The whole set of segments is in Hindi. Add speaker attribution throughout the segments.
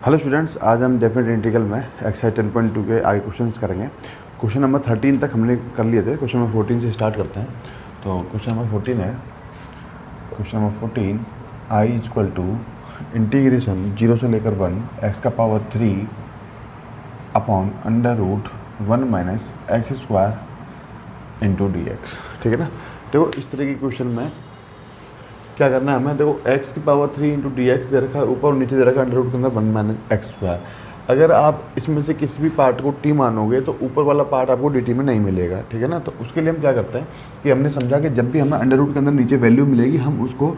Speaker 1: हेलो स्टूडेंट्स, आज हम डेफिनेट इंटीग्रल में एक्सरसाइज 10.2 के आगे क्वेश्चंस करेंगे। क्वेश्चन नंबर 13 तक हमने कर लिए थे। क्वेश्चन नंबर 14 से स्टार्ट करते हैं। तो क्वेश्चन नंबर 14 है, question number 14 I equal to integration 0 से लेकर 1 एक्स का power 3 upon under root 1 minus x square into d x. ठीक है ना। देखो इस तरह की क्वेश्चन में क्या करना है हमें, देखो x की पावर 3 इंटू डी एक्स दे रखा है, ऊपर और नीचे दे रखा है अंडर रूट के अंदर 1 माइनस एक्स स्क्वायर। अगर आप इसमें से किसी भी पार्ट को t मानोगे तो ऊपर वाला पार्ट आपको dt में नहीं मिलेगा। ठीक है ना। तो उसके लिए हम क्या करते हैं कि हमने समझा कि जब भी हमें अंडर रूट के अंदर नीचे वैल्यू मिलेगी हम उसको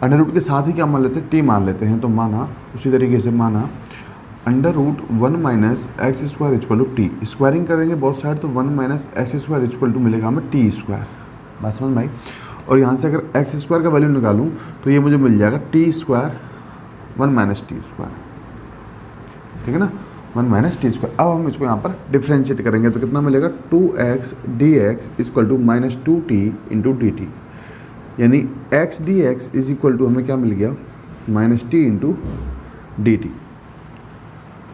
Speaker 1: अंडर रूट के साथ ही क्या मान लेते हैं, t मान लेते हैं। तो माना उसी तरीके से माना under root 1 minus x square equal to t, squaring करेंगे बहुत साइड तो 1 minus x square equal to मिलेगा हमें टी स्क्वायर। बात समझ में आई। और यहाँ से अगर एक्स स्क्वायर का वैल्यू निकालूँ तो ये मुझे मिल जाएगा T square 1 minus t square. ठीक है ना, 1 माइनस टी स्क्वायर। अब हम इसको यहाँ पर डिफ्रेंशिएट करेंगे तो कितना मिलेगा, 2x dx equal to minus 2t into d t, यानी x dx is equal to हमें क्या मिल गया, minus t into d t,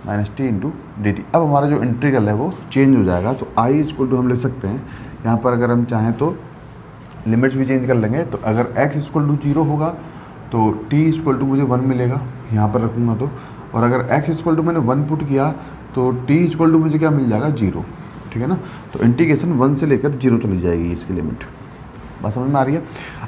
Speaker 1: minus t into d t. अब हमारा जो इंटीग्रल है वो चेंज हो जाएगा। तो i इक्वल टू हम लिख सकते हैं यहाँ पर, अगर हम चाहें तो लिमिट्स भी चेंज कर लेंगे। तो अगर x इक्वल टू 0 होगा तो t इक्वल टू मुझे 1 मिलेगा, यहाँ पर रखूँगा तो। और अगर x इक्वल टू मैंने 1 पुट किया तो t इक्वल टू मुझे क्या मिल जाएगा, 0। ठीक है ना। तो इंटीग्रेशन 1 से लेकर 0 चली जाएगी इसकी लिमिट। बात समझ में आ रही है।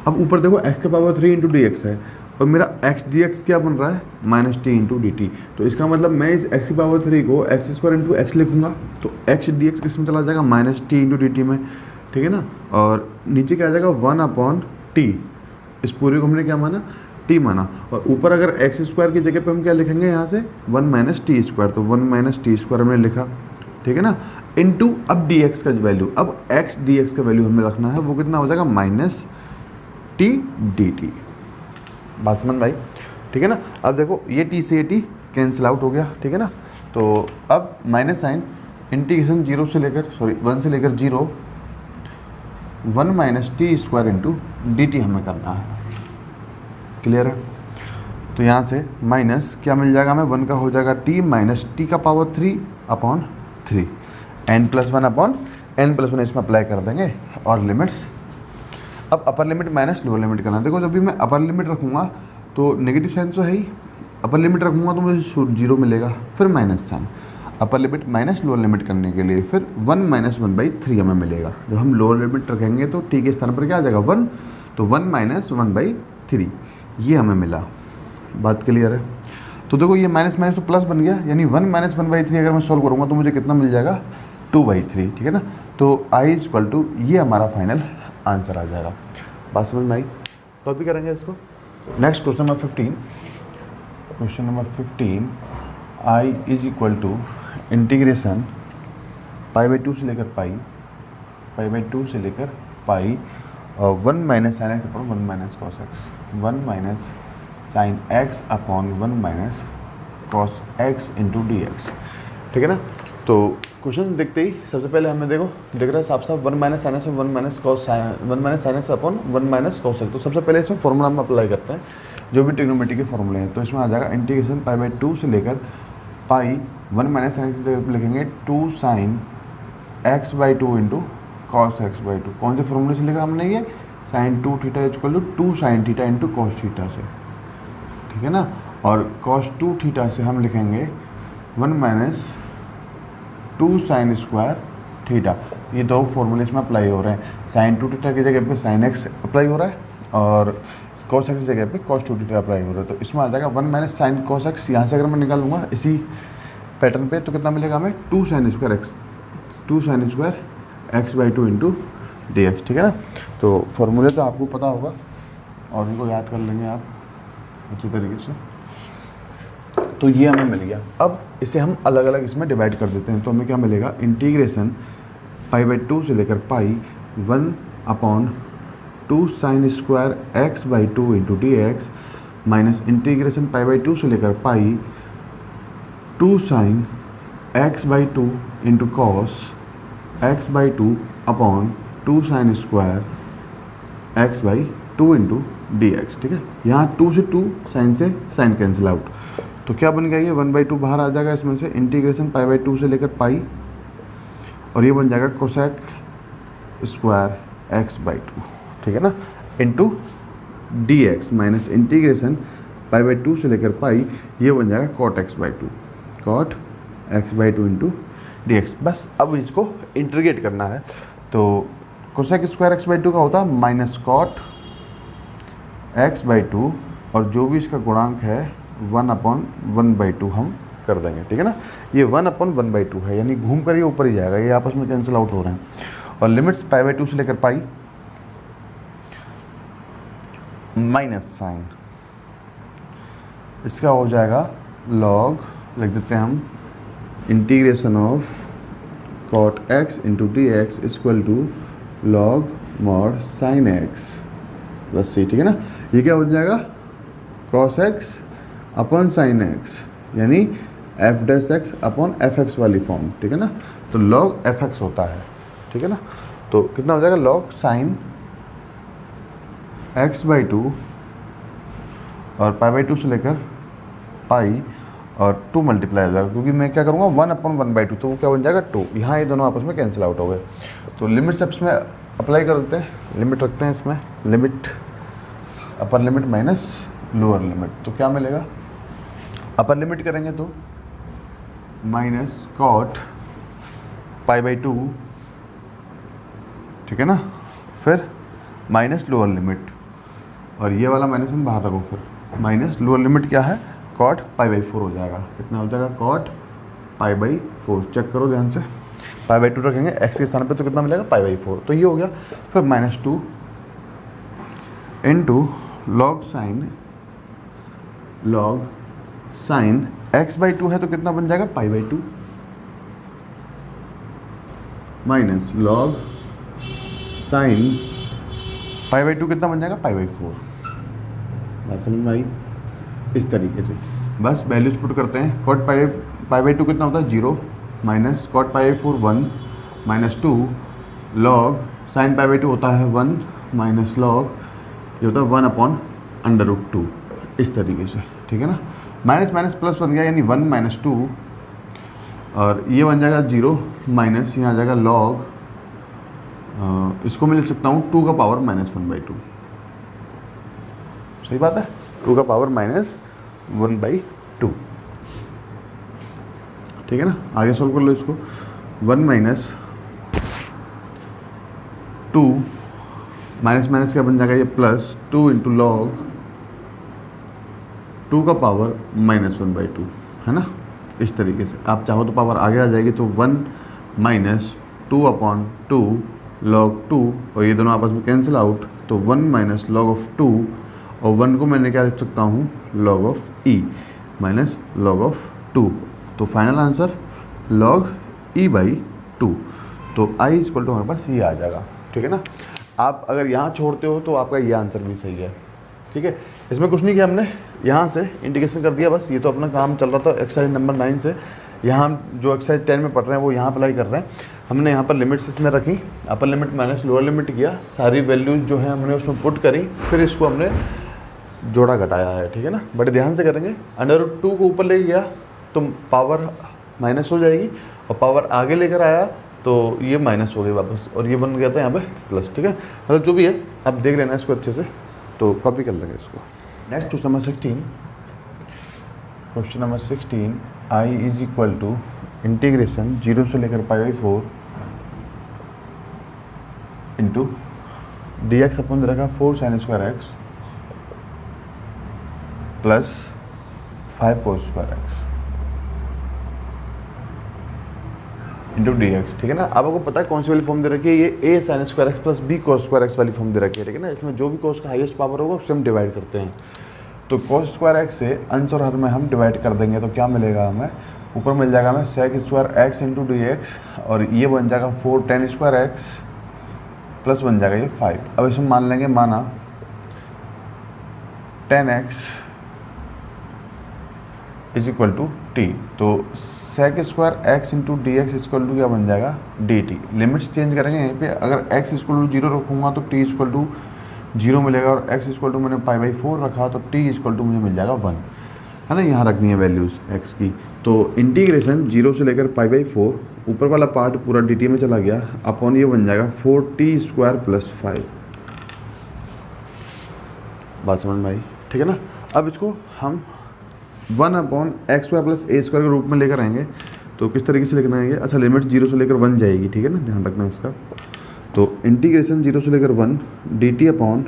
Speaker 1: अब ऊपर देखो x का पावर 3 इंटू डी एक्स है और मेरा x डी एक्स क्या बन रहा है, minus t into d T. तो इसका मतलब मैं इस x की पावर 3 को एक्स स्क्वायर इंटू एक्स लिखूँगा। तो x डी एक्स किस में चला जाएगा, minus t into d T में। ठीक है ना। और नीचे क्या आ जाएगा 1 अपॉन टी, इस पूरे को हमने क्या माना, t माना। और ऊपर अगर एक्स स्क्वायर की जगह पे हम क्या लिखेंगे यहाँ से 1 माइनस टी स्क्वायर, तो 1 माइनस टी स्क्वायर हमने लिखा। ठीक है ना। इनटू अब डी एक्स का वैल्यू, अब एक्स डी एक्स का वैल्यू हमें रखना है, वो कितना हो जाएगा, माइनस टी डी टी। बात समझ में आई। ठीक है ना। अब देखो ये टी से ये टी कैंसिल आउट हो गया। ठीक है ना। तो अब माइनस साइन इंटीग्रेशन 1 से लेकर 0 1 minus t square into d T हमें करना है। क्लियर है। तो यहाँ से माइनस क्या मिल जाएगा हमें, 1 का हो जाएगा टी माइनस टी का power 3 upon 3 n plus 1 upon n plus 1 इसमें अप्लाई कर देंगे। और लिमिट्स, अब अपर लिमिट माइनस लोअर लिमिट करना। देखो जब भी मैं अपर लिमिट रखूँगा तो नेगेटिव साइन तो है ही, अपर लिमिट रखूँगा तो मुझे 0 मिलेगा, फिर minus sine. Upper limit minus lower limit करने के लिए फिर 1 माइनस 1/3 हमें मिलेगा। जब हम लोअर लिमिट रखेंगे तो टी के स्थान पर क्या आ जाएगा 1, तो 1 माइनस 1/3 ये हमें मिला। बात क्लियर है। तो देखो ये माइनस माइनस तो प्लस बन गया, यानी 1 माइनस 1/3 अगर मैं सॉल्व करूँगा तो मुझे कितना मिल जाएगा, 2/3। ठीक है ना। तो आई इक्वल टू ये हमारा फाइनल आंसर आ जाएगा। बात समझ में आई। तो अभी करेंगे इसको। Next question number 15, question number 15 I is equal to integration π/2 से लेकर π/2 से लेकर pi 1 minus sine x upon 1 minus cos x, 1 minus sine x upon 1 minus cos x into d x. ठीक है ना। तो क्वेश्चन देखते ही सबसे पहले हमें देखो दिख रहा है साफ साफ 1 minus sine x 1 minus cos sine 1 minus sine x upon 1 minus cos x. तो सबसे पहले इसमें फॉर्मूला हम अप्लाई करते हैं जो भी ट्रिग्नोमेट्री के फॉर्मूले हैं। तो इसमें आ जाएगा इंटीग्रेशन π/2 से लेकर पाई 1 माइनस साइन एक्स की जगह पर लिखेंगे 2 sine x/2 into cos x/2। कौन से फॉर्मूले से लिखा हमने, ये sine 2 theta equal to 2 sine theta into cos theta से। ठीक है ना। और कॉस 2 थीटा से हम लिखेंगे 1 माइनस 2 साइन स्क्वायर थीटा। ये दो फॉर्मूले इसमें अप्लाई हो रहे हैं। साइन 2 थीटा की जगह पे साइन एक्स अप्लाई हो रहा है और कॉस एक्स की जगह पे कॉस 2 थीटा अप्लाई हो रहा है। तो इसमें आ जाएगा 1 माइनस साइन कॉस एक्स। यहाँ से अगर मैं निकालूंगा इसी पैटर्न पे तो कितना मिलेगा हमें, 2 sine square x, 2 sine square x/2 into d x. ठीक है ना। तो फॉर्मूले तो आपको पता होगा और इनको याद कर लेंगे आप अच्छी तरीके से। तो ये हमें मिल गया। अब इसे हम अलग अलग इसमें डिवाइड कर देते हैं। तो हमें क्या मिलेगा, इंटीग्रेशन π/2 से लेकर pi 1 upon 2 sine square x/2 into d x minus integration π/2 से लेकर pi 2 sine x/2 into cos x/2 upon 2 sine square x/2 into d x. ठीक है। यहाँ 2 से 2 साइन से साइन कैंसिल आउट, तो क्या बन गया ये 1/2 बाहर आ जाएगा इसमें से, इंटीग्रेशन π/2 से लेकर पाई, और ये बन जाएगा कोसेक स्क्वायर x/2, ठीक है ना, इंटू dx माइनस इंटीग्रेशन π/2 से लेकर पाई, ये बन जाएगा cot x/2, cot x/2 into dx। बस अब इसको इंटीग्रेट करना है। तो कोसेक स्क्वायर x/2 का होता है माइनस कॉट x/2, और जो भी इसका गुणांक है 1/1/2 हम कर देंगे, ठीक है ना। ये 1/1/2 है, यानी घूम कर ये ऊपर ही जाएगा, ये आपस में कैंसिल आउट हो रहे हैं। और लिमिट्स π/2 से लेकर पाई, माइनस साइन इसका हो जाएगा लॉग, लिख देते हैं हम, integration of cot x into d x equal to log mod sine x plus c, ठीक है ना। ये क्या हो जाएगा cos x upon sine x, यानी f'(x) अपॉन fx वाली फॉर्म, ठीक है ना। तो log fx होता है, ठीक है ना। तो कितना हो जाएगा log साइन x/2 और π/2 से लेकर पाई और 2 मल्टीप्लाई हो जाएगा, क्योंकि मैं क्या करूँगा 1/1/2, तो वो क्या बन जाएगा 2। यहाँ ये दोनों आपस में कैंसिल आउट हो गए। तो लिमिट सब इसमें अप्लाई कर देते हैं, लिमिट रखते हैं इसमें, limit upper limit minus lower limit, तो क्या मिलेगा, अपर लिमिट करेंगे तो माइनस कॉट π/2, ठीक है ना, फिर माइनस लोअर लिमिट, और ये वाला माइनस हम बाहर रखो, फिर माइनस लोअर लिमिट क्या है कॉट π/4 हो जाएगा। कितना हो जाएगा कॉट π/4, चेक करो ध्यान से, π/2 रखेंगे x के स्थान पे तो कितना मिलेगा π/4, तो ये हो गया। फिर -2 इंटू लॉग साइन x/2 है तो कितना बन जाएगा π/2 माइनस लॉग साइन π/2 कितना बन जाएगा π/4। बात समझ में आई? इस तरीके से बस वैल्यूज पुट करते हैं। कॉट π/2 कितना होता है 0 माइनस कॉट π/4 1 -2 लॉग साइन π/2 होता है 1 माइनस लॉग ये होता है 1/√2, इस तरीके से, ठीक है ना। माइनस माइनस प्लस बन गया, यानी 1 - 2, और ये बन जाएगा 0 माइनस यहाँ आ जाएगा लॉग, इसको मैं लिख सकता हूँ 2 का पावर -1/2, सही बात है, 2 का पावर -1/2, ठीक है ना। आगे सॉल्व कर लो इसको, 1 - 2 माइनस माइनस क्या बन जाएगा ये प्लस 2 इंटू लॉग 2 का पावर -1/2, है ना। इस तरीके से आप चाहो तो पावर आगे आ जाएगी, तो 1 - 2/2 लॉग 2, और ये दोनों आपस में कैंसिल आउट, तो 1 - log of 2, और 1 को मैंने क्या लिख सकता हूँ log of e minus log of 2, तो फाइनल आंसर log e/2। तो i इक्वल टू हमारे पास ये आ जाएगा, ठीक है ना। आप अगर यहाँ छोड़ते हो तो आपका ये आंसर भी सही है, ठीक है। इसमें कुछ नहीं किया हमने, यहाँ से इंटीग्रेशन कर दिया बस, ये तो अपना काम चल रहा था एक्सरसाइज नंबर 9 से। यहाँ हम जो एक्सरसाइज 10 में पढ़ रहे हैं वो यहाँ अप्लाई कर रहे हैं। हमने यहाँ पर लिमिट्स इसमें रखी, अपर लिमिट माइनस लोअर लिमिट किया, सारी वैल्यूज जो है हमने उसमें पुट करी, फिर इसको हमने जोड़ा घटाया है, ठीक है ना। बड़े ध्यान से करेंगे। √2 को ऊपर ले गया तो पावर माइनस हो जाएगी, और पावर आगे लेकर आया तो ये माइनस हो गई वापस, और ये बन गया था यहाँ पे प्लस, ठीक है। मतलब जो भी है आप देख लेना इसको अच्छे से, तो कॉपी कर लेंगे इसको। Next question number 16, question number 16 i is equal to integration 0 से लेकर π/4 इंटू dx अपन दे रखा 4 sin square x plus 5 cos square x into dx, ठीक है ना। अब आपको पता है कौन सी वाली फॉर्म दे रखी है, ये a sin square x plus b cos square x वाली फॉर्म दे रखी है, ठीक है ना। इसमें जो भी cos का हाईएस्ट पावर होगा उससे हम डिवाइड करते हैं, तो cos स्क्वायर x से अंश और हर में हम डिवाइड कर देंगे, तो क्या मिलेगा हमें, ऊपर मिल जाएगा हमें sec square x into dx, और ये बन जाएगा 4 tan स्क्वायर x प्लस बन जाएगा ये 5। अब इसमें मान लेंगे, माना tan x is equal to t, तो sec square x into d x equal to क्या बन जाएगा dt। लिमिट्स चेंज करेंगे यहीं पे, अगर x इक्वल टू 0 रखूँगा तो t इक्वल टू 0 मिलेगा, और x इक्वल टू मैंने π/4 रखा तो t इक्वल टू मुझे मिल जाएगा 1। है ना, यहाँ रखनी है वैल्यूज़ x की। तो इंटीग्रेशन 0 से लेकर π/4, ऊपर वाला पार्ट पूरा dt में चला गया, अपॉन ये बन जाएगा 4t² + 5। बात समझ में आई, ठीक है ना। अब इसको हम 1/x² + a² के रूप में लेकर आएंगे। तो किस तरीके से लेकर आएंगे, अच्छा लिमिट 0 से लेकर 1 जाएगी, ठीक है ना, ध्यान रखना इसका। तो इंटीग्रेशन 0 से लेकर 1 dt अपॉन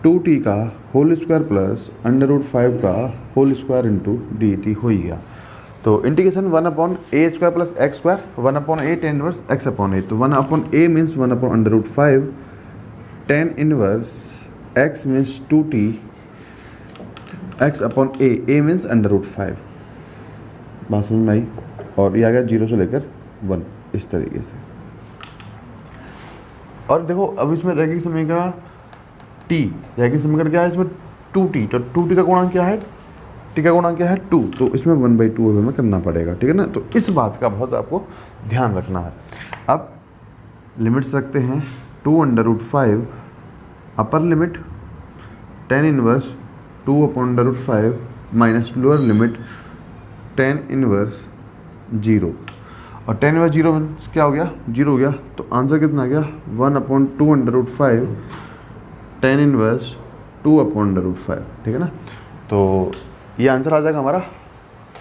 Speaker 1: 2t का होल स्क्वायर प्लस √5 का होल स्क्वायर इंटू dt हो ही गया। तो integration 1/a² + x², 1/a tan inverse x/a। तो 1/a means 1/√5, tan inverse x means 2t, x/a, a means √5। बात समझ में आई। और ये आ गया 0 से लेकर 1 इस तरीके से। और देखो अब इसमें रैखिक समीकरण t, रैखिक समीकरण क्या है इसमें 2t, तो 2t का गुणांक क्या है, t का गुणांक क्या है 2, तो इसमें 1/2 हमें करना पड़ेगा, ठीक है ना। तो इस बात का बहुत आपको ध्यान रखना है। अब लिमिट्स रखते हैं 2/5, upper limit tan inverse 2/√5 minus lower limit tan inverse 0। और tan इनवर्स 0 मीन्स क्या हो गया, 0 हो गया। तो आंसर कितना आ गया 1/2√5 tan इनवर्स 2/√5, ठीक है ना। तो ये आंसर आ जाएगा हमारा,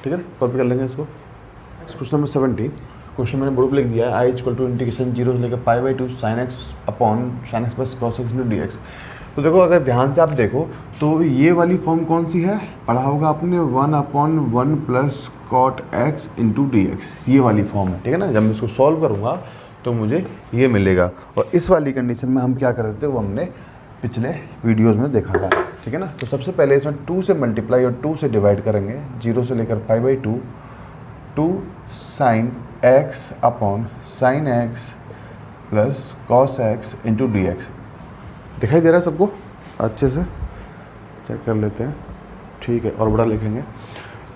Speaker 1: ठीक है ना। कॉपी कर लेंगे इसको। क्वेश्चन नंबर 17, क्वेश्चन मैंने बोर्ड पे लिख दिया है, आई इक्वल टू इंटीग्रेशन 0 से लेकर π/2 sin x upon sin x plus cos x into dx। तो देखो अगर ध्यान से आप देखो तो ये वाली फॉर्म कौन सी है, पढ़ा होगा आपने 1/1 plus cot x into dx, ये वाली फॉर्म है, ठीक है ना। जब मैं इसको सॉल्व करूँगा तो मुझे ये मिलेगा। और इस वाली कंडीशन में हम क्या करते थे वो हमने पिछले वीडियोस में देखा था, ठीक है ना। तो सबसे पहले इसमें 2 से मल्टीप्लाई और 2 से डिवाइड करेंगे, 0 से लेकर π/2, 2 sin x upon sin x plus cos x into dx। दिखाई दे रहा है सबको, अच्छे से चेक कर लेते हैं, ठीक है। और बड़ा लिखेंगे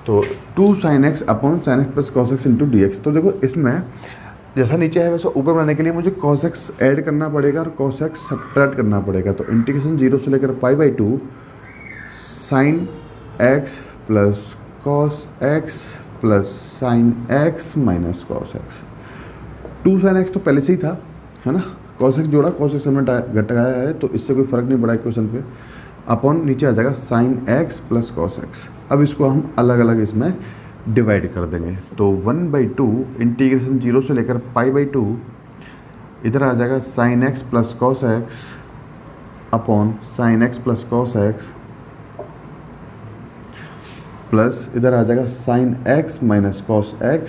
Speaker 1: तो 2 sin x upon sin x plus cos x into dx। तो देखो इसमें जैसा नीचे है वैसा ऊपर बनाने के लिए मुझे cos x ऐड करना पड़ेगा और cos x सब्ट्रैक्ट करना पड़ेगा। तो इंटीग्रेशन 0 से लेकर π/2 sin x plus cos x plus sin x minus cos x। 2 sin x तो पहले से ही था, है ना। cos x जोड़ा, cos x हमने घटाया है, तो इससे कोई फ़र्क नहीं पड़ा क्वेश्चन पे। अपॉन नीचे आ जाएगा sin x plus cos x। अब इसको हम अलग अलग इसमें डिवाइड कर देंगे। तो 1/2 इंटीग्रेशन 0 से लेकर π/2, इधर आ जाएगा sin x plus cos x upon sin x plus cos x, plus इधर आ जाएगा sin x minus cos x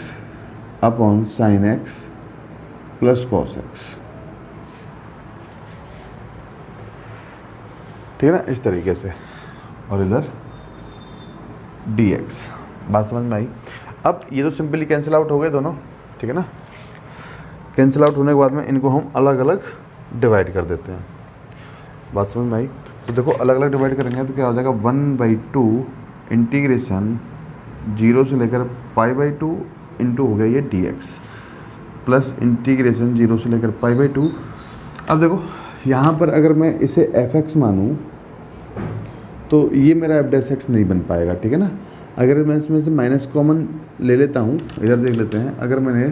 Speaker 1: upon sin x plus cos x, ठीक है ना, इस तरीके से। और इधर dx। बात समझ में आई। अब ये तो सिंपली कैंसिल आउट हो गए दोनों, ठीक है ना। कैंसिल आउट होने के बाद में इनको हम अलग अलग डिवाइड कर देते हैं। बात समझ में आई। तो देखो अलग अलग डिवाइड करेंगे तो क्या हो जाएगा 1/2 इंटीग्रेशन 0 से लेकर π/2 इंटू हो गया ये dx, प्लस इंटीग्रेशन 0 से लेकर π/2। अब देखो यहाँ पर अगर मैं इसे fx मानूँ तो ये मेरा f' नहीं बन पाएगा, ठीक है ना। अगर मैं इसमें से माइनस कॉमन ले लेता हूँ, इधर देख लेते हैं, अगर मैंने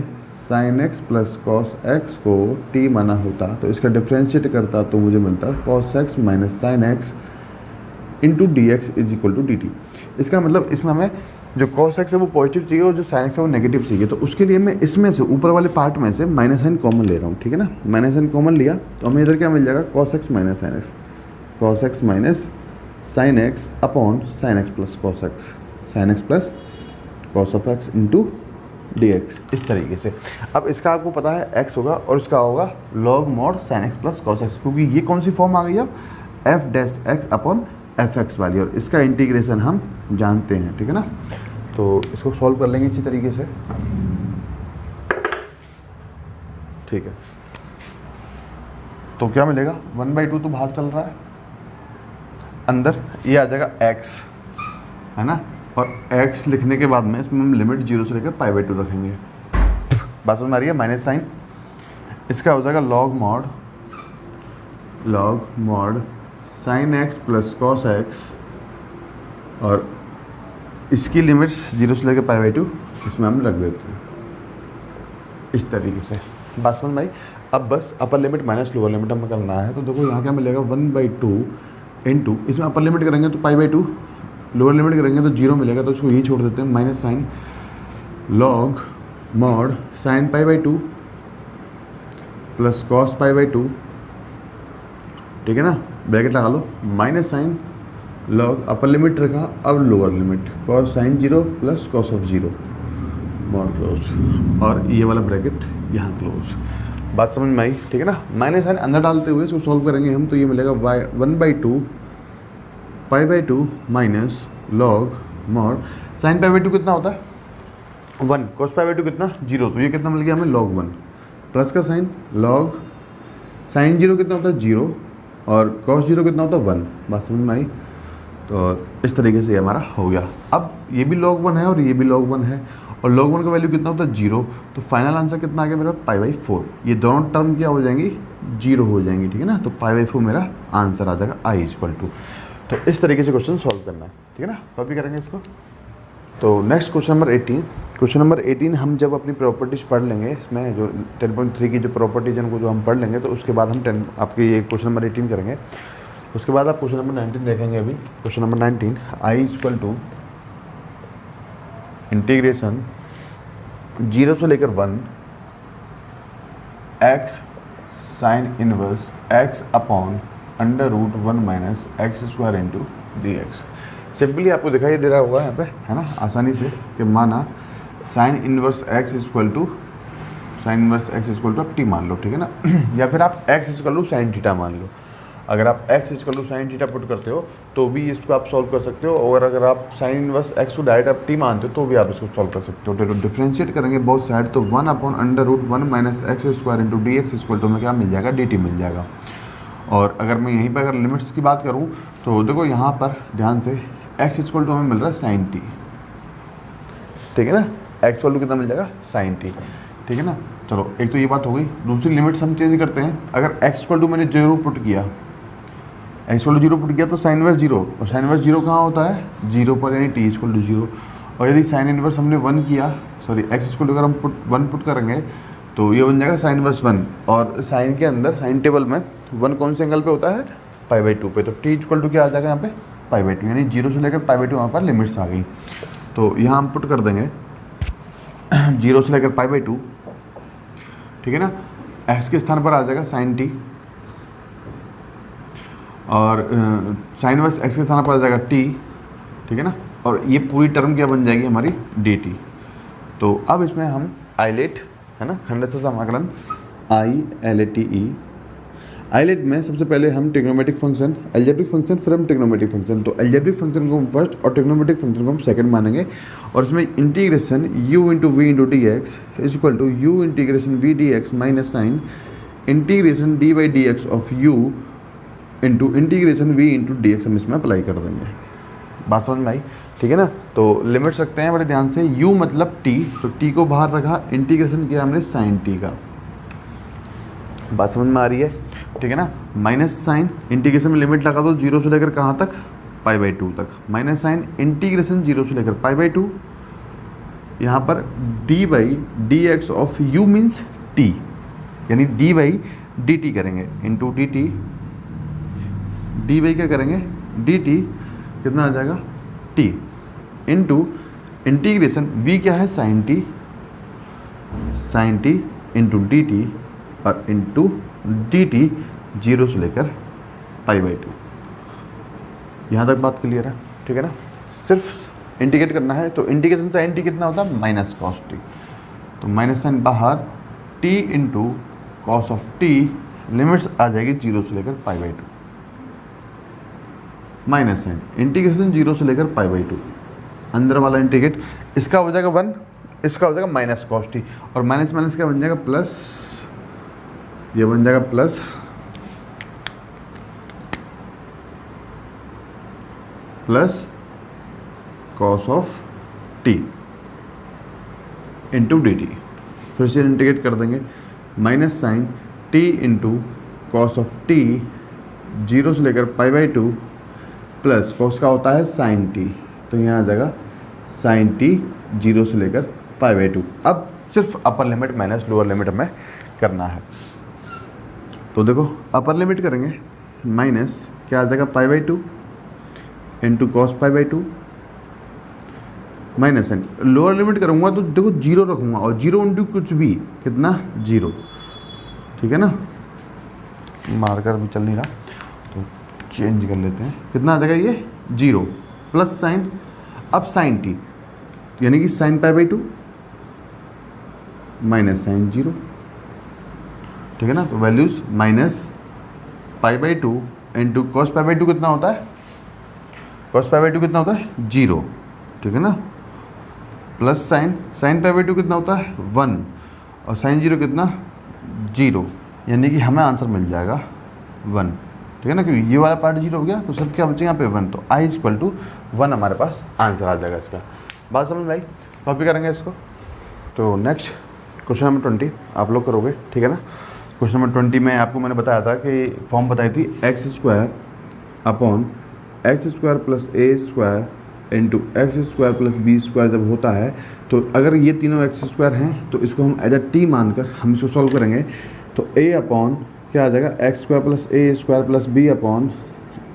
Speaker 1: sin x plus cos x को t माना होता तो इसका डिफ्रेंशिएट करता तो मुझे मिलता cos x minus sin x into dx is equal to dt। इसका मतलब इसमें हमें जो cos x है वो पॉजिटिव चाहिए और जो sin x है वो नेगेटिव चाहिए। तो उसके लिए मैं इसमें से ऊपर वाले पार्ट में से माइनस साइन कॉमन ले रहा हूँ, ठीक है ना। माइनस साइन कॉमन लिया तो हमें इधर क्या मिल जाएगा cos x minus sin x, cos x minus sin x upon sin x plus cos x, sin x plus cos of x into dx, इस तरीके से। अब इसका आपको पता है x होगा और इसका होगा log mod sin x plus cos x, क्योंकि ये कौन सी फॉर्म आ गई अब f' अपॉन fx वाली, और इसका इंटीग्रेशन हम जानते हैं, ठीक है ना। तो इसको सॉल्व कर लेंगे इसी तरीके से, ठीक है। तो क्या मिलेगा 1/2 तो बाहर चल रहा है, अंदर ये आ जाएगा x, है ना। और x लिखने के बाद में इसमें हम लिमिट 0 से लेकर π/2 रखेंगे। बात समझ में आ रही है, माइनस साइन। इसका हो जाएगा log mod sin x plus cos x, और इसकी लिमिट्स 0 से लेकर पाई बाई 2 इसमें हम रख देते हैं इस तरीके से। बात समझ में आई। अब बस upper limit minus lower limit हमें करना है। तो देखो यहाँ क्या मिलेगा 1/2 इंटू, इसमें अपर लिमिट करेंगे तो पाई बाई 2, लोअर लिमिट करेंगे तो 0 मिलेगा, तो उसको यही छोड़ देते हैं। Minus sine log mod sine pi by 2 plus cos pi by 2, ठीक है ना, ब्रैकेट लगा लो। Minus sine log upper limit रखा, अब lower limit cos sine 0 plus cos of 0 mod close, और ये वाला ब्रैकेट यहाँ क्लोज। बात समझ में आई, ठीक है ना। माइनस साइन अंदर डालते हुए इसको सॉल्व करेंगे हम, तो ये मिलेगा 1/2 पाई by 2 minus log mod sine pi by 2 कितना होता है 1, कॉस पाई बाई 2 कितना 0, तो ये कितना मिल गया हमें log 1 प्लस का साइन लॉग साइन 0 कितना होता है 0 और कॉस 0 कितना होता है 1। बात समझ में आई। तो इस तरीके से ये हमारा हो गया। अब ये भी log 1 है और ये भी log 1 है, और log 1 का वैल्यू कितना होता है 0, तो फाइनल आंसर कितना आ गया मेरा पाई बाई 4। ये दोनों टर्म क्या हो जाएंगी 0 हो जाएंगी, ठीक है ना। तो पाई बाई 4 मेरा आंसर आ जाएगा I = 2। तो इस तरीके से क्वेश्चन सॉल्व करना है, ठीक है ना। कॉपी करेंगे इसको। तो next question number 18। Question number 18 हम जब अपनी प्रॉपर्टीज़ पढ़ लेंगे, इसमें जो 10.3 की जो प्रॉपर्टीज हैं उनको जो हम पढ़ लेंगे, तो उसके बाद हम आपके ये क्वेश्चन नंबर 18 करेंगे। उसके बाद आप क्वेश्चन नंबर 19 देखेंगे। अभी क्वेश्चन नंबर 19 I = इंटीग्रेशन 0 से लेकर 1 x sine inverse x upon √1 - x² into dx। Simply आपको दिखाई दे रहा होगा यहाँ पे, है ना, आसानी से, कि माना साइन इनवर्स x = t मान लो, ठीक है ना, या फिर आप x = साइन थीटा मान लो। अगर आप x = साइन थीटा पुट करते हो तो भी इसको आप सॉल्व कर सकते हो, और अगर आप साइन इनवर्स x को डायरेक्ट आप t मानते हो तो भी आप इसको सॉल्व कर सकते हो। तो डिफ्रेंशिएट करेंगे बोथ साइड, तो 1/√1 - x² इंटू dx = में क्या मिल जाएगा dt मिल जाएगा। और अगर मैं यहीं पर अगर लिमिट्स की बात करूँ तो देखो यहाँ पर ध्यान से x = हमें मिल रहा है साइन t, ठीक है ना, x वैल्यू कितना मिल जाएगा साइन t, ठीक है ना। चलो एक तो ये बात हो गई। दूसरी लिमिट्स हम चेंज करते हैं। अगर x = मैंने 0 पुट किया, x = 0 पुट किया तो साइन इनवर्स 0, और साइन इनवर्स 0 कहाँ होता है 0 पर, यानी t = 0। और यदि साइन इनवर्स हमने 1 किया, सॉरी x = अगर हम 1 पुट करेंगे तो ये बन जाएगा साइन इनवर्स 1, और साइन के अंदर साइन टेबल में 1 कौन से एंगल पे होता है पाई बाई 2 पे, तो t = क्या आ जाएगा यहाँ पे पाई बाई 2, यानी 0 से लेकर पाई बाई 2 वहाँ पर लिमिट्स आ गई। तो यहाँ हम पुट कर देंगे 0 से लेकर पाई बाई 2, ठीक है ना, x के स्थान पर आ जाएगा साइन t, और साइन इनवर्स x के स्थान पर आ जाएगा t, ठीक है ना, और ये पूरी टर्म क्या बन जाएगी हमारी dt। तो अब इसमें हम आइलेट, है ना, खंडस्थ समाकलन ILATE, आइलेट में सबसे पहले हम ट्रिग्नोमेट्रिक फंक्शन, अलजेब्रिक फंक्शन, फिर हम ट्रिग्नोमेट्रिक फंक्शन। तो अलजेब्रिक फंक्शन को हम फर्स्ट और ट्रिग्नोमेट्रिक फंक्शन को हम सेकंड मानेंगे, और इसमें integration u × v × dx = u integration v dx minus sign integration d/dx of u into integration v × dx हम इसमें अप्लाई कर देंगे। बात समझ में आई, ठीक है ना। तो लिमिट्स रखते हैं बड़े ध्यान से। u मतलब t, तो t को बाहर रखा, इंटीग्रेशन किया हमने साइन t का। बात समझ में आ रही है, ठीक है ना। माइनस साइन इंटीग्रेशन में लिमिट लगा दो 0 से लेकर कहाँ तक पाई बाई 2 तक, माइनस साइन इंटीग्रेशन 0 से लेकर पाई बाई 2, यहाँ पर d/dx of u means t, यानी d/dt करेंगे इंटू dt, dy क्या करेंगे dt कितना आ जाएगा t इंटू इंटीग्रेशन v क्या है साइन t इंटू dt, और इंटू dt 0 से लेकर पाई बाई 2। यहाँ तक बात क्लियर है, ठीक है ना। सिर्फ इंटीग्रेट करना है, तो इंटीग्रेशन साइन t कितना होता है माइनस कॉस t, तो माइनस साइन बाहर t into cos of t, limits आ जाएगी 0 से लेकर pi by 2, minus sign integration 0 से लेकर पाई बाई 2, अंदर वाला इंटीग्रेट, इसका हो जाएगा 1, इसका हो जाएगा माइनस कॉस t, और माइनस माइनस क्या बन जाएगा प्लस, ये बन जाएगा plus cos of t into dt। फिर से इंटीग्रेट कर देंगे, minus sine t into cos of t 0 से लेकर पाई बाई 2 प्लस कॉस का होता है साइन t, तो यहाँ आ जाएगा साइन टी 0 से लेकर π/2। अब सिर्फ अपर लिमिट माइनस लोअर लिमिट हमें करना है। तो देखो अपर लिमिट करेंगे माइनस क्या आ जाएगा π/2 into cos π/2 minus sine. Lower limit करूँगा तो देखो 0 रखूँगा और 0 इंटू कुछ भी कितना 0, ठीक है ना। मार्कर भी चल नहीं रहा तो चेंज कर लेते हैं। कितना आ जाएगा ये 0 प्लस साइन, अब साइन टी यानी कि साइन π/2 माइनस साइन 0, ठीक है ना। तो वैल्यूज माइनस π/2 इंटू कॉस π/2 कितना होता है, कॉस π/2 कितना होता है 0, ठीक है ना, प्लस साइन π/2 कितना होता है 1 और साइन 0 कितना 0, यानी कि हमें आंसर मिल जाएगा 1, ठीक है ना। क्योंकि ये वाला पार्ट 0 हो गया तो सिर्फ क्या बचेगा यहाँ पे 1, तो आई इक्वल टू 1 हमारे पास आंसर आ जाएगा इसका। बात समझ में आई, कॉपी करेंगे इसको। तो नेक्स्ट क्वेश्चन नंबर 20 आप लोग करोगे, ठीक है ना। क्वेश्चन नंबर 20 में आपको मैंने बताया था कि फॉर्म बताई थी x² upon x² plus a² into x² plus b² जब होता है तो अगर ये तीनों x² हैं तो इसको हम एज अ t मानकर हम इसको सॉल्व करेंगे। तो a अपॉन क्या आ जाएगा x² plus a² plus b upon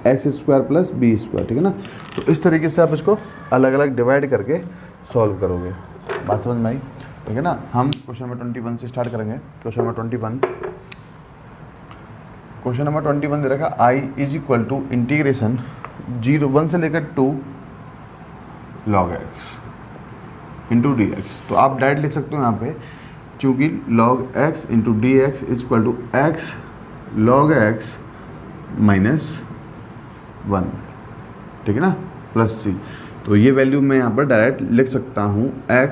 Speaker 1: x² plus b², ठीक है ना। तो इस तरीके से आप इसको अलग अलग डिवाइड करके सॉल्व करोगे। बात समझ में आई, ठीक है ना। हम क्वेश्चन नंबर 21 से स्टार्ट करेंगे। क्वेश्चन नंबर 21 दे रखा i is equal to integration 1 से लेकर 2 log x into d x. तो आप डायरेक्ट लिख सकते हो यहाँ पे, चूँकि log x into d x is equal to x log x minus 1, ठीक है ना, प्लस c। तो ये वैल्यू मैं यहाँ पर डायरेक्ट लिख सकता हूँ x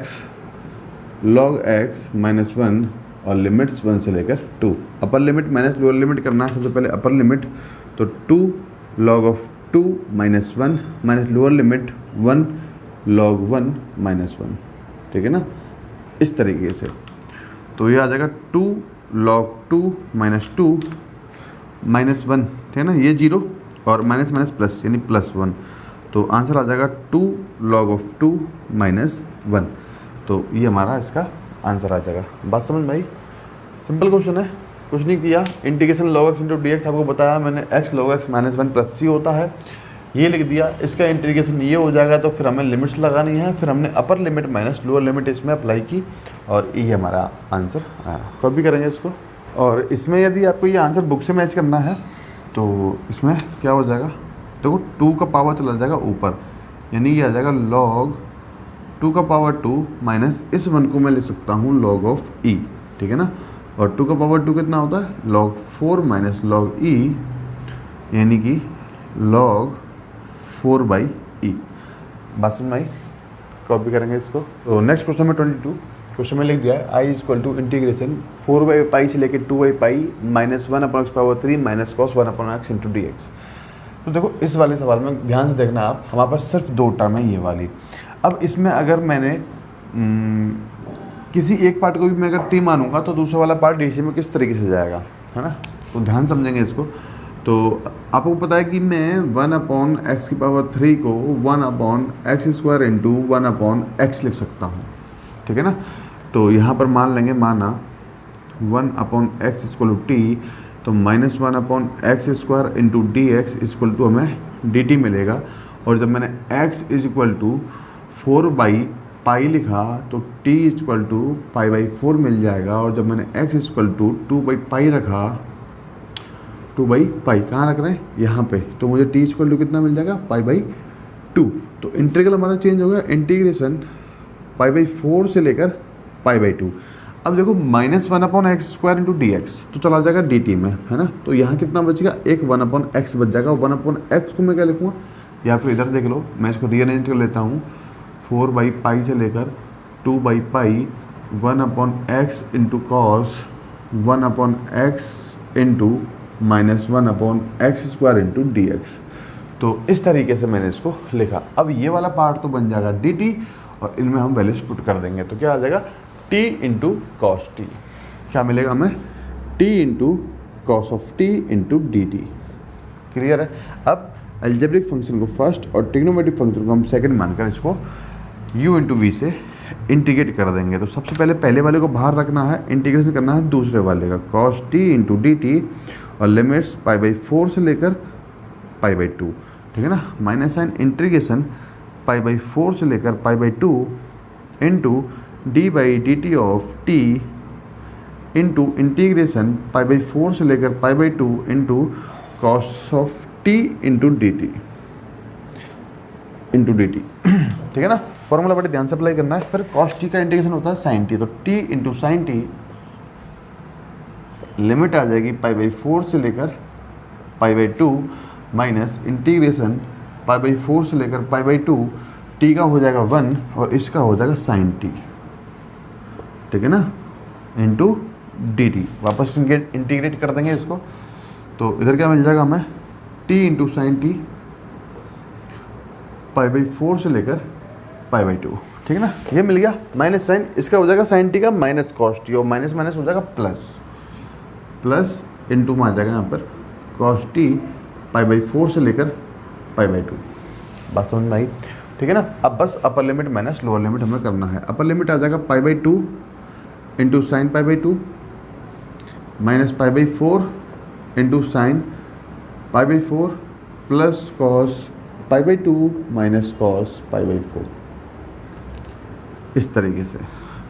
Speaker 1: log x माइनस 1 और लिमिट्स 1 से लेकर 2। अपर लिमिट माइनस लोअर लिमिट करना है सबसे पहले अपर लिमिट, तो 2 log of 2 minus 1 minus lower limit 1 log 1 minus 1, ठीक है ना, इस तरीके से। तो ये आ जाएगा 2 log 2 माइनस 2 माइनस 1, ठीक है ना, ये 0 और माइनस माइनस प्लस यानी प्लस 1। तो आंसर आ जाएगा 2 log ऑफ 2 माइनस 1। तो ये हमारा इसका आंसर आ जाएगा। बात समझ में आई, सिंपल क्वेश्चन है, कुछ नहीं किया। Integration log x into d x आपको बताया मैंने, x log x minus 1 plus c होता है, ये लिख दिया। इसका इंटीग्रेशन ये हो जाएगा तो फिर हमें लिमिट्स लगानी है, फिर हमने अपर लिमिट माइनस लोअर लिमिट इसमें अप्लाई की और ये हमारा आंसर आया। कॉपी करेंगे इसको। और इसमें यदि आपको ये आंसर बुक से मैच करना है तो इसमें क्या हो जाएगा, देखो 2 का पावर चला जाएगा ऊपर, यानी ये आ जाएगा log 2 का पावर 2 माइनस इस 1 को मैं लिख सकता हूँ log ऑफ e, ठीक है ना। और 2 का पावर 2 कितना होता है log 4 माइनस log e, यानी कि log 4/e। बात समझ में आई, कॉपी करेंगे इसको। तो नेक्स्ट क्वेश्चन नंबर 22 क्वेश्चन में लिख दिया है I is equal to integration 4/π से लेकर 2/π minus 1/x power 3 minus cos 1/x into d x. तो देखो इस वाले सवाल में ध्यान से देखना आप, हमारे पास सिर्फ 2 टर्म है ये वाली। अब इसमें अगर मैंने किसी एक पार्ट को भी मैं अगर टी मानूंगा तो दूसरा वाला पार्ट डी सी में किस तरीके से जाएगा, है ना। तो ध्यान समझेंगे इसको। तो आपको पता है कि मैं 1/x की पावर 3 को 1/x² इंटू 1/x लिख सकता हूँ, ठीक है ना। तो यहाँ पर मान लेंगे, माना 1/x इक्वल टू टी, तो minus 1/x² into d x equal to हमें डी टी मिलेगा। और जब मैंने x इज इक्वल टू 4/π लिखा तो t इक्वल टू π/4 मिल जाएगा। और जब मैंने x इक्वल टू 2/π रखा, 2/π कहाँ रख रहे हैं यहाँ पे, तो मुझे t इक्वल टू कितना मिल जाएगा π/2। तो इंटीग्रल हमारा चेंज हो गया, इंटीग्रेशन π/4 से लेकर π/2। अब देखो minus 1/x² into d x तो चला जाएगा डी टी में, है ना। तो यहाँ कितना बचेगा, एक 1/x बच जाएगा। 1/x को मैं क्या लिखूँगा, या फिर इधर देख लो, मैं इसको रीअरेंज कर लेता हूँ। 4/π से लेकर 2/π 1/x into cos 1/x into minus 1/x² into d x. तो इस तरीके से मैंने इसको लिखा। अब ये वाला पार्ट तो बन जाएगा डी टी और इनमें हम वैल्यूज पुट कर देंगे। तो क्या आ जाएगा, t इंटू कॉस टी, क्या मिलेगा हमें, t into cos of t into d T. Clear है। अब अलजेब्रिक फंक्शन को फर्स्ट और ट्रिग्नोमेट्रिक फंक्शन को हम सेकंड मानकर इसको u इंटू वी से इंटीग्रेट कर देंगे। तो सबसे पहले वाले को बाहर रखना है, इंटीग्रेशन करना है दूसरे वाले का, cos T into d T और लिमिट्स π/4 से लेकर π/2, ठीक है ना। माइनस साइन इंटीग्रेशन π/4 से लेकर π/2 into d/dt of t into integration π/4 से लेकर π/2 into cos of t into d t into d t, ठीक है ना। फॉर्मूला बड़े ध्यान से अप्लाई करना है। फिर कॉस टी का इंटीग्रेशन होता है साइन टी, तो t into sine t limit आ जाएगी π/4 से लेकर π/2 माइनस इंटीग्रेशन π/4 से लेकर π/2, टी का हो जाएगा 1 और इसका हो जाएगा साइन टी, ठीक है ना, इंटू डी टी। वापस इंटीग्रेट कर देंगे इसको, तो इधर क्या मिल जाएगा हमें, टी इंटू साइन टी π/4 से लेकर π/2, ठीक है ना। ये मिल गया। माइनस साइन इसका हो जाएगा साइन टी का माइनस कॉस टी और माइनस माइनस हो जाएगा प्लस इंटू में आ जाएगा यहाँ पर कॉस टी π/4 से लेकर π/2। बात समझ में आई, ठीक है ना। अब बस upper limit minus lower limit हमें करना है। अपर लिमिट आ जाएगा π/2 into sine π/2 minus π/4 into sine π/4 plus cos π/2 minus cos π/4, इस तरीके से,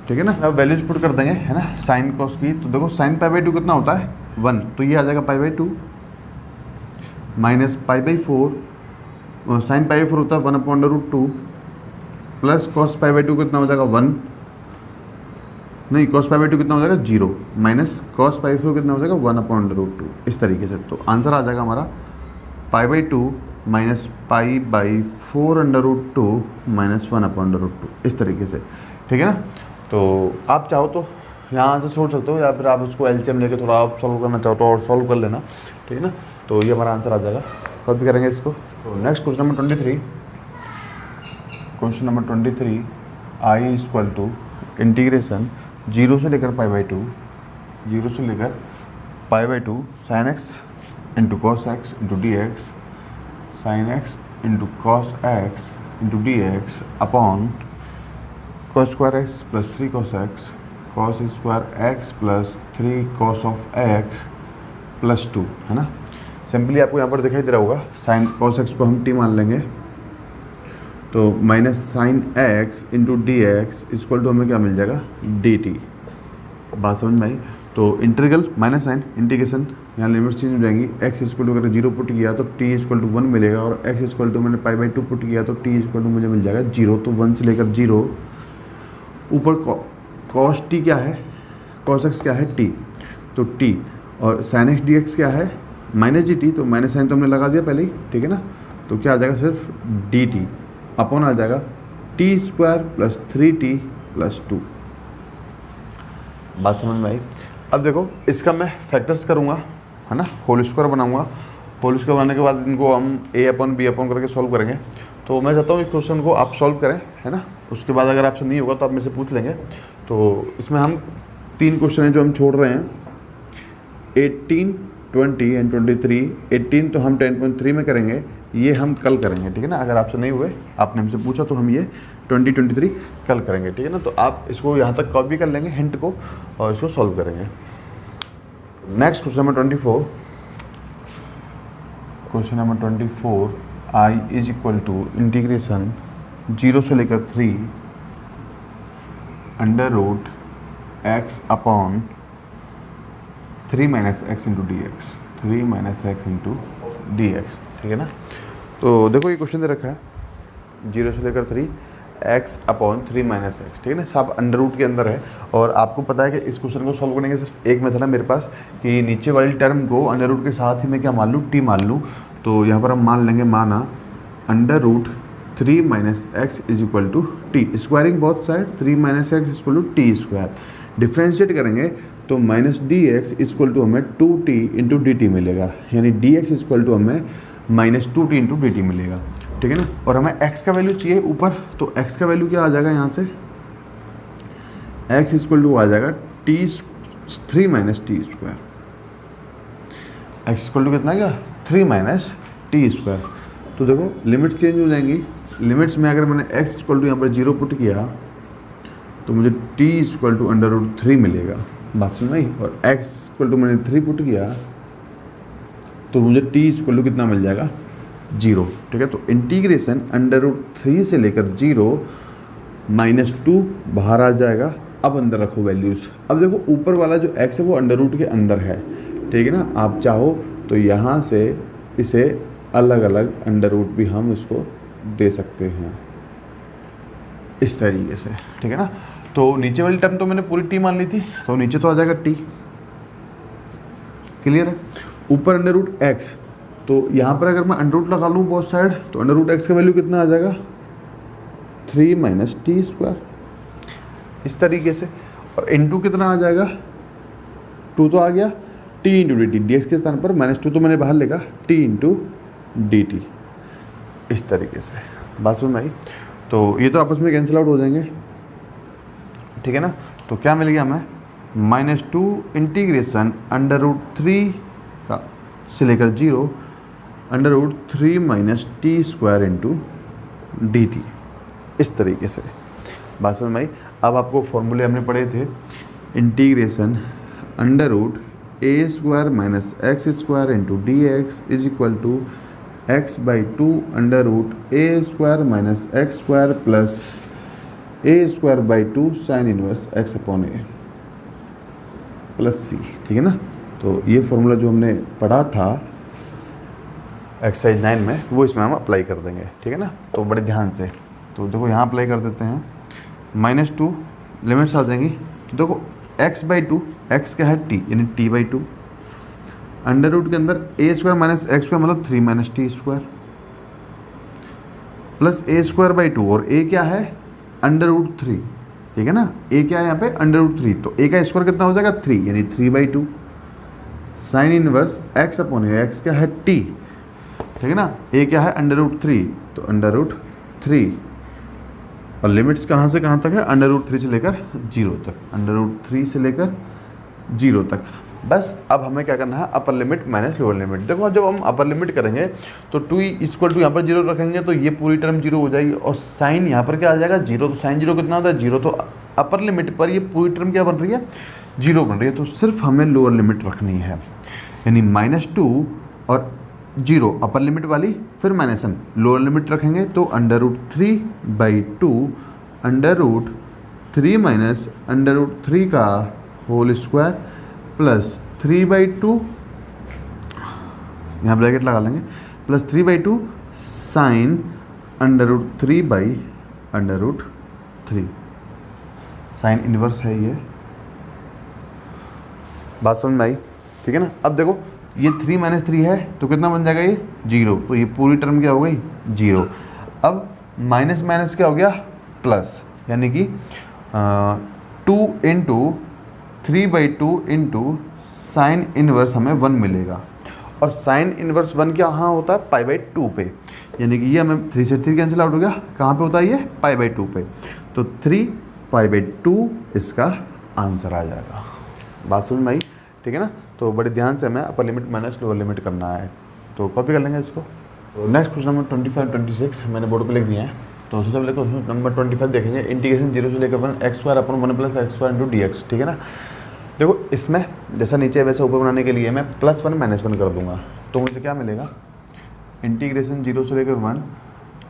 Speaker 1: ठीक है ना। अब वैल्यूज पुट कर देंगे, है ना, साइन कॉस की। तो देखो साइन π/2 कितना होता है 1, तो ये आ जाएगा π/2 माइनस π/4, साइन π/4 होता है 1/√2 प्लस कॉस π/2 कितना हो जाएगा 1, नहीं कॉस π/2 कितना हो जाएगा 0 माइनस कॉस π/4 कितना हो जाएगा 1/√2, इस तरीके से। तो आंसर आ जाएगा हमारा π/2 माइनस π/4√2 माइनस 1/√2, इस तरीके से, ठीक है ना। तो आप चाहो तो यहाँ से सोच सकते हो, या फिर आप उसको एलसीएम लेके थोड़ा आप सॉल्व करना चाहो तो और सॉल्व कर लेना, ठीक है ना। तो ये हमारा आंसर आ जाएगा। कॉपी करेंगे इसको। तो next question number 23, question number 23, I equal to integration 0 से लेकर π/2, 0 से लेकर π/2 sine x into cos x into d x, sine x into cos x into d x upon cos square x plus 3 cos x, cos square x plus 3 cos of x plus 2, है ना। सिंपली आपको यहाँ पर दिखाई दे रहा होगा, साइन कॉस एक्स को हम टी मान लेंगे, तो minus sine x into d x equal to हमें क्या मिल जाएगा डी टी। बात समझ में आई। तो इंटीग्रल माइनस साइन इंटीग्रेशन, यहाँ लिमिट्स चेंज हो जाएंगी। एक्स इक्वल टू अगर 0 पुट किया तो टी इक्वल टू 1 मिलेगा, और एक्स इक्वल टू मैंने π/2 पुट किया तो टी इक्वल टू मुझे मिल जाएगा 0। तो 1 से लेकर 0, ऊपर कॉस टी क्या है, कॉस एक्स क्या है टी, तो टी, और साइन एक्स डी एक्स क्या है माइनस जी टी, तो माइनस साइन तो हमने लगा दिया पहले ही, ठीक है ना। तो क्या आ जाएगा सिर्फ डी टी अपॉन आ जाएगा T square plus 3t plus 2। बात समझ में आई। अब देखो इसका मैं फैक्टर्स करूँगा, है ना, होल स्क्वायर बनाऊँगा। होल स्क्वायर बनाने के बाद इनको हम a/b करके सॉल्व करेंगे। तो मैं चाहता हूँ इस क्वेश्चन को आप सॉल्व करें, है ना। उसके बाद अगर आपसे नहीं होगा तो आप मेरे से पूछ लेंगे। तो इसमें हम 3 क्वेश्चन हैं जो हम छोड़ रहे हैं, 18, 20 एंड 23। 18 तो हम 10.3 में करेंगे, ये हम कल करेंगे, ठीक है ना। अगर आपसे नहीं हुए, आपने हमसे पूछा, तो हम ये 20, 23 कल करेंगे, ठीक है ना। तो आप इसको यहाँ तक कॉपी कर लेंगे हिंट को, और इसको सॉल्व करेंगे। Next question number 24, question number 24, I is equal to integration 0 से लेकर 3 under root x upon 3 minus x into d x, 3 minus x into d x, ठीक है ना। तो देखो ये क्वेश्चन दे रखा है 0 से लेकर 3 एक्स अपॉन 3 माइनस एक्स, ठीक है ना। सब अंडर रूट के अंदर है, और आपको पता है कि इस क्वेश्चन को सॉल्व करने के सिर्फ एक मेथड है मेरे पास, कि नीचे वाली टर्म को अंडर रूट के साथ ही मैं क्या मान लूँ, टी मान लूँ। तो यहाँ पर हम मान लेंगे, माना under root 3 minus x is equal to t, squaring both side 3 minus x equal to t square. Differentiate करेंगे तो minus d x equal to हमें 2t इंटू डी टी मिलेगा, यानी डी एक्स इक्वल टू हमें minus 2t into d t मिलेगा, ठीक है ना। और हमें x का वैल्यू चाहिए ऊपर, तो x का वैल्यू क्या आ जाएगा यहाँ से, x इक्वल टू आ जाएगा 3 minus t square. X equal to कितना क्या 3 माइनस टी स्क्वायर। तो देखो लिमिट्स चेंज हो जाएंगी, लिमिट्स में अगर मैंने x इक्वल टू यहाँ पर 0 पुट किया तो मुझे t इक्वल टू √3 मिलेगा, बात सुन नहीं। और x इक्वल टू मैंने 3 पुट किया तो मुझे t इक्वल टू कितना मिल जाएगा, 0। ठीक है, तो इंटीग्रेशन √3 से लेकर 0 -2 बाहर आ जाएगा। अब अंदर रखो वैल्यूज़। अब देखो ऊपर वाला जो x है वो अंडर के अंदर है, ठीक है ना। आप चाहो तो यहाँ से इसे अलग अलग अंडर रूट भी हम इसको दे सकते हैं इस तरीके से, ठीक है ना। तो नीचे वाली टर्म तो मैंने पूरी t मान ली थी, तो नीचे तो आ जाएगा t, क्लियर है। ऊपर अंडर रूट x, तो यहाँ पर अगर मैं अंडर रूट लगा लूँ बोथ साइड तो अंडर रूट x का वैल्यू कितना आ जाएगा, 3 - t², इस तरीके से। और इनटू कितना आ जाएगा, 2 तो आ गया, t × dt, dx के स्थान पर -2 तो मैंने बाहर लेगा, t × dt, इस तरीके से। बात सुन भाई, तो ये तो आपस में कैंसिल आउट हो जाएंगे, ठीक है ना। तो क्या मिल गया हमें, -2 इंटीग्रेशन √3 का से लेकर 0 √3 - t² × dt, इस तरीके से। बात समझ में आई। अब आपको फॉर्मूले हमने पढ़े थे, integration √a² - x² × dx is equal to x/2 √a² - x² plus a²/2 sine inverse x/a plus c, ठीक है ना। तो ये फॉर्मूला जो हमने पढ़ा था एक्सरसाइज 9 में, वो इसमें हम अप्लाई कर देंगे, ठीक है ना। तो बड़े ध्यान से, तो देखो यहाँ अप्लाई कर देते हैं। -2 लिमिट्स आ जाएंगी, तो देखो x/2, x क्या है t, यानी t/2, अंडर रूट के अंदर a² - x² मतलब 3 - t² प्लस a²/2, और a क्या है, √3, ठीक है ना। a क्या है यहाँ पे, √3, तो a का स्क्वायर कितना हो जाएगा, 3, यानी 3/2 साइन इनवर्स x/a, x क्या है t, ठीक है ना। a क्या है, √3, तो √3, और लिमिट्स कहाँ से कहाँ तक है, √3 से लेकर 0 तक, √3 से लेकर 0 तक। बस अब हमें क्या करना है, upper limit minus lower limit. देखो जब हम अपर लिमिट करेंगे तो 2 इक्वल टू यहाँ पर 0 रखेंगे तो ये पूरी टर्म 0 हो जाएगी, और साइन यहाँ पर क्या आ जाएगा, 0। तो साइन 0 कितना होता है, 0। तो अपर लिमिट पर ये पूरी टर्म क्या बन रही है, 0 बन रही है। तो सिर्फ हमें लोअर लिमिट रखनी है, यानी -2 और 0 अपर लिमिट वाली, फिर -1 लोअर लिमिट रखेंगे तो √3/2 √3 - √3 का होल स्क्वायर प्लस 3/2, यहाँ ब्रैकेट लगा लेंगे, प्लस 3/2 साइन √3/√3, साइन इनवर्स है ये। बात समझ में आई, ठीक है ना। अब देखो ये 3 - 3 है तो कितना बन जाएगा, ये 0, तो ये पूरी टर्म क्या हो गई, 0। अब माइनस माइनस क्या हो गया, प्लस, यानी कि 2 × 3/2 × साइन इनवर्स हमें 1 मिलेगा, और साइन इनवर्स 1 क्या हाँ होता है, π/2 पे, यानी कि ये हमें 3 से 3 कैंसिल आउट हो गया, कहाँ पे होता है ये, π/2 पे, तो 3 π/2 इसका आंसर आ जाएगा। बात समझ में आई, ठीक है ना। तो बड़े ध्यान से हमें अपर लिमिट माइनस लोअर लिमिट करना है, तो कॉपी कर लेंगे इसको। तो नेक्स्ट क्वेश्चन नंबर 25, 26 मैंने बोर्ड पे लिख दिया है। तो सबसे पहले क्वेश्चन नंबर 25 देखेंगे, इंटीग्रेशन 0 से लेकर 1 x² / 1 + x² × dx, ठीक है ना। देखो इसमें जैसा नीचे वैसा ऊपर बनाने के लिए मैं +1 -1 कर दूंगा, तो मुझे क्या मिलेगा, इंटीग्रेशन 0 से लेकर 1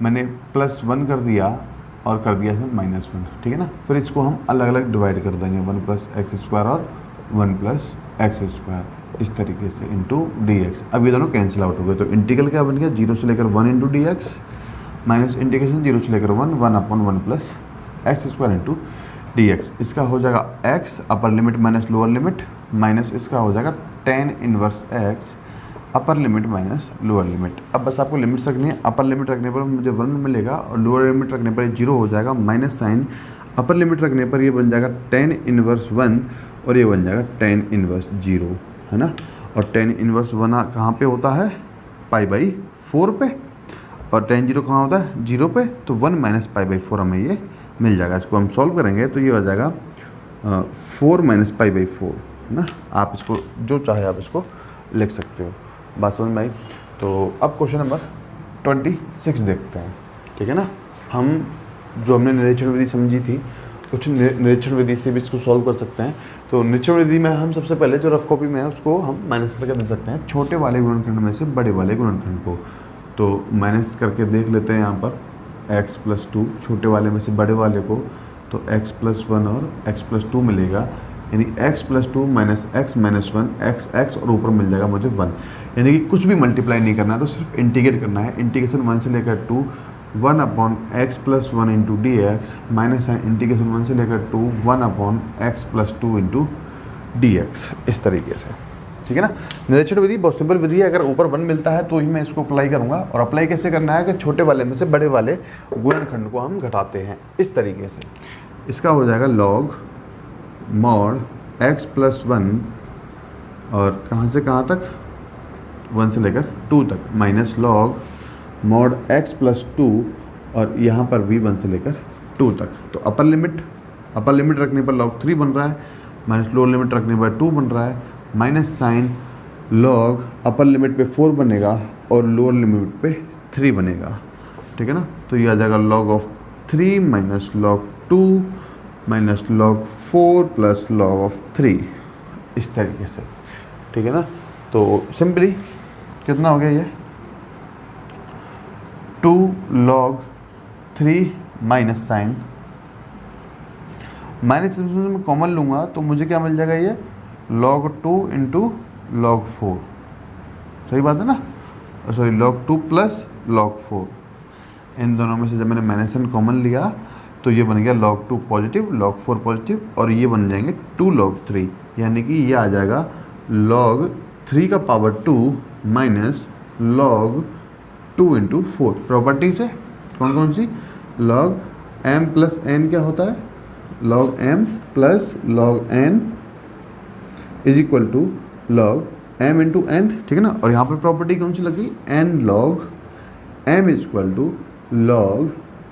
Speaker 1: मैंने +1 कर दिया और कर दिया है -1, ठीक है ना। फिर इसको हम अलग अलग डिवाइड कर देंगे, 1 + x² और 1 + x², इस तरीके से इंटू dx। अब ये दोनों कैंसिल आउट हो गए, तो इंटीग्रल क्या बन गया, 0 से लेकर 1 × dx माइनस इंटीग्रेशन 0 से लेकर 1 1/1 + x² × dx। इसका हो जाएगा x अपर limit minus lower limit, minus इसका हो जाएगा tan इनवर्स x अपर लिमिट माइनस लोअर लिमिट। अब बस आपको लिमिट्स रखनी है, अपर लिमिट रखने पर मुझे 1 मिलेगा और लोअर लिमिट रखने पर 0 हो जाएगा, माइनस साइन अपर लिमिट रखने पर ये बन जाएगा tan इनवर्स 1 और ये बन जाएगा tan इनवर्स 0, है ना। और tan इनवर्स 1 कहाँ पे होता है, π/4 पे, और tan 0 कहाँ होता है, 0 पे, तो 1 - π/4 हमें ये मिल जाएगा। इसको हम सॉल्व करेंगे तो ये हो जाएगा 4 - π/4, है ना। आप इसको जो चाहे आप इसको लिख सकते हो। बात समझ में आई। तो अब क्वेश्चन नंबर 26 देखते हैं, ठीक है ना। हम जो हमने निरीक्षण विधि समझी थी, कुछ निरीक्षण विधि से भी इसको सॉल्व कर सकते हैं। तो निरीक्षण विधि में हम सबसे पहले जो रफ कॉपी में है उसको हम माइनस करके दे सकते हैं छोटे वाले गुणनखंड में से बड़े वाले गुणनखंड को। तो माइनस करके देख लेते हैं यहाँ पर x+2 छोटे वाले में से बड़े वाले को, तो x+1 और x+2 मिलेगा, यानी x+2 minus x minus 1 x और ऊपर मिल जाएगा मुझे 1। यानी कि कुछ भी मल्टीप्लाई नहीं करना है, तो सिर्फ इंटीग्रेट करना है। इंटीग्रेशन 1 से लेकर 2 1/x+1 into d x minus sign integration 1 से लेकर 2 1/x+2 इंटू डी एक्स, इस तरीके से। ठीक है ना। निरीक्षण विधि बहुत सिंपल विधि है, अगर ऊपर 1 मिलता है तो ही मैं इसको अप्लाई करूँगा। और अप्लाई कैसे करना है कि छोटे वाले में से बड़े वाले गुणनखंड को हम घटाते हैं इस तरीके से। इसका हो जाएगा लॉग मॉड x+1 और कहाँ से कहाँ तक 1 से लेकर 2 तक माइनस लॉग मॉड x+2 और यहाँ पर भी 1 से लेकर 2 तक। तो अपर लिमिट रखने पर log 3 बन रहा है, माइनस लोअर लिमिट रखने पर 2 बन रहा है, minus sine log upper limit पे 4 बनेगा और लोअर लिमिट पे 3 बनेगा। ठीक है ना। तो ये आ जाएगा log of 3 minus log 2 minus log 4 plus log of 3, इस तरीके से। ठीक है ना। तो सिंपली कितना हो गया ये 2 log 3 माइनस साइन, माइनस में कॉमन लूँगा तो मुझे क्या मिल जाएगा ये log 2 इंटू log 4, सही बात है ना, सॉरी log 2 प्लस log 4। इन दोनों में से जब मैंने माइनस साइन कॉमन लिया तो ये बन गया log 2 पॉजिटिव log 4 पॉजिटिव और ये बन जाएंगे 2 log 3, यानी कि ये आ जाएगा log 3 का power 2 minus log 2 into 4। Property से कौन कौन सी, log m प्लस n क्या होता है, log m plus log n is equal to log m into n। ठीक है ना। और यहाँ पर प्रॉपर्टी कौन सी लगी, n log m is equal to log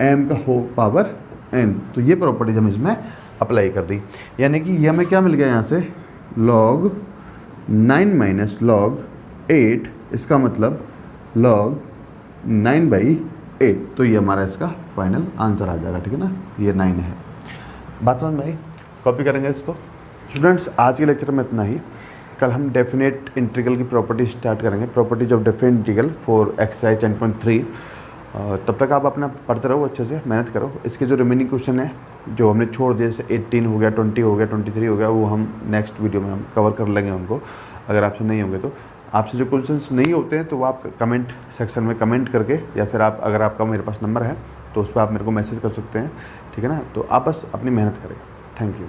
Speaker 1: m का होल पावर n। तो ये प्रॉपर्टी हम इसमें अप्लाई कर दी, यानी कि ये हमें क्या मिल गया यहाँ से log 9 माइनस log 8, इसका मतलब log 9/8। तो ये हमारा इसका फाइनल आंसर आ जाएगा। ठीक है ना। ये 9 है। बात समझ में आई, कॉपी करेंगे इसको। स्टूडेंट्स आज के लेक्चर में इतना ही। कल हम डेफिनेट इंटीग्रल की प्रॉपर्टी स्टार्ट करेंगे, properties of definite integral for exercise 10.3। तब तक आप अपना पढ़ते रहो, अच्छे से मेहनत करो। इसके जो रिमेनिंग क्वेश्चन है जो हमने छोड़ दिए, जैसे 18 हो गया, 20 हो गया, 23 हो गया, वो हम नेक्स्ट वीडियो में हम कवर कर लेंगे उनको। अगर आपसे नहीं होंगे तो आपसे जो क्वेश्चंस नहीं होते हैं तो वो आप कमेंट सेक्शन में कमेंट करके, या फिर आप अगर आपका मेरे पास नंबर है तो उस पर आप मेरे को मैसेज कर सकते हैं। ठीक है ना। तो आप बस अपनी मेहनत करें। Thank you.